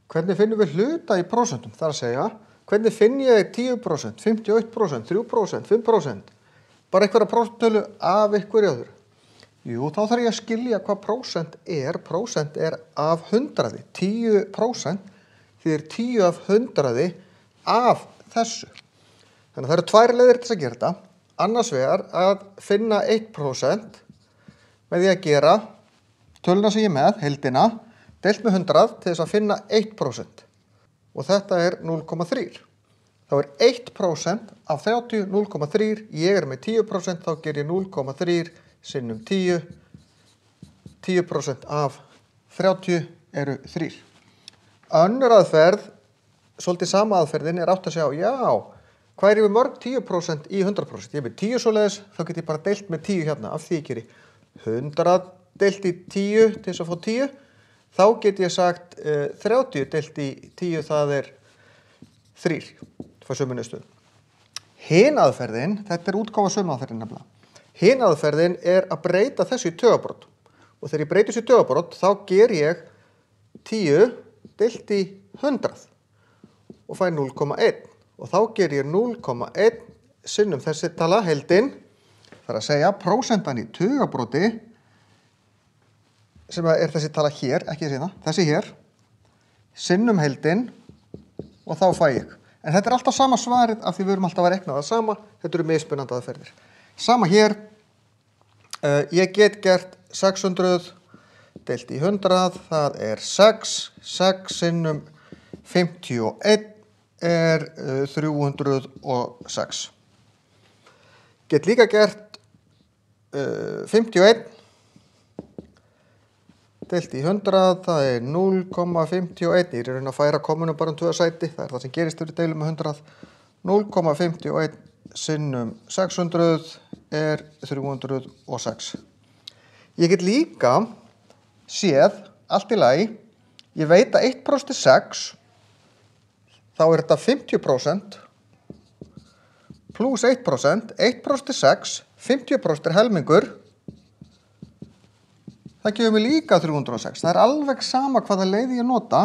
Hvernig finnum við hluta í prósentum? Það að segja, hvernig finn ég 10%, 51%, 3%, 5%? Bara einhverja prósentölu af einhverju öðru. Jú, þá þarf ég að skilja hvað prósent er. Prósent er af 100. 10% þýðir 10 af 100 af þessu. Þannig að það eru tvær leiðir til að gera þetta. Annars vegar að finna 1% með því að gera töluna sem ég er með, heildina, deilt með 100 til þess að finna 1%. Og þetta er 0,3. Þá er 1% af 30 0,3. Ég er með 10%, þá ger ég 0,3 sinnum 10. 10% af 30 eru 3. Önnur aðferð, svolítið sama aðferðin, er átt að sjá, já, hvað er yfir mörg 10% í 100%? Ég er með 10 svoleiðis, þá get ég bara deilt með 10 hérna, af því ég geri 100 deilt í 10 til þess að fá 10. Þá get ég sagt 30 deilt í 10, það er 3. Það fær sömu niðurstöðu. Hin aðferðin, þetta er útgáfa sömu aðferðin nefnilega. Hin aðferðin er að breyta þessu í taugabrot. Og þegar ég breyti þessu í taugabrot, þá ger ég 10 deilt í 100 og fæ 0,1. Og þá ger ég 0,1 sinnum þessi tala, heildin. Það er að segja, prósentan í taugabroti, sem er þessi tala hér, ekki þessi hér, sinnum heildin og þá fæ ég. En þetta er alltaf sama svarið af því við erum alltaf að rekna það sama, þetta eru mismunandi aðferðir. Sama hér, ég get gert 600 deilt í 100, það er 6, 6 sinnum 51 er 306. Get líka gert 51 deilt í 100, það er 0,51. Ég er að reyna að færa kommunum bara 2 sæti, það er það sem gerist ef við deilum með 100. 0,51 sinnum 600 er 306. Ég get líka séð, allt í lagi, ég veit að 1% er 6, þá er þetta 50% pluss 1%, 1% er 6, 50% er helmingur, það gefur mig líka 306. Það er alveg sama hvaða leið ég nota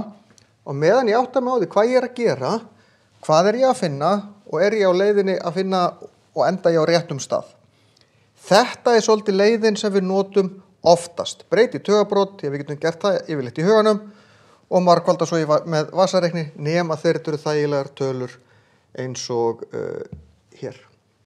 og meðan ég átta mig á því hvað ég er að gera, hvað er ég að finna og er ég á leiðinni að finna og enda ég á réttum stað. Þetta er svolítið leiðin sem við notum oftast. Breyti taugabrot, við getum gert það yfirleitt í huganum og margfalda svo með vasareikni nema þeir eru þægilegar tölur eins og hér.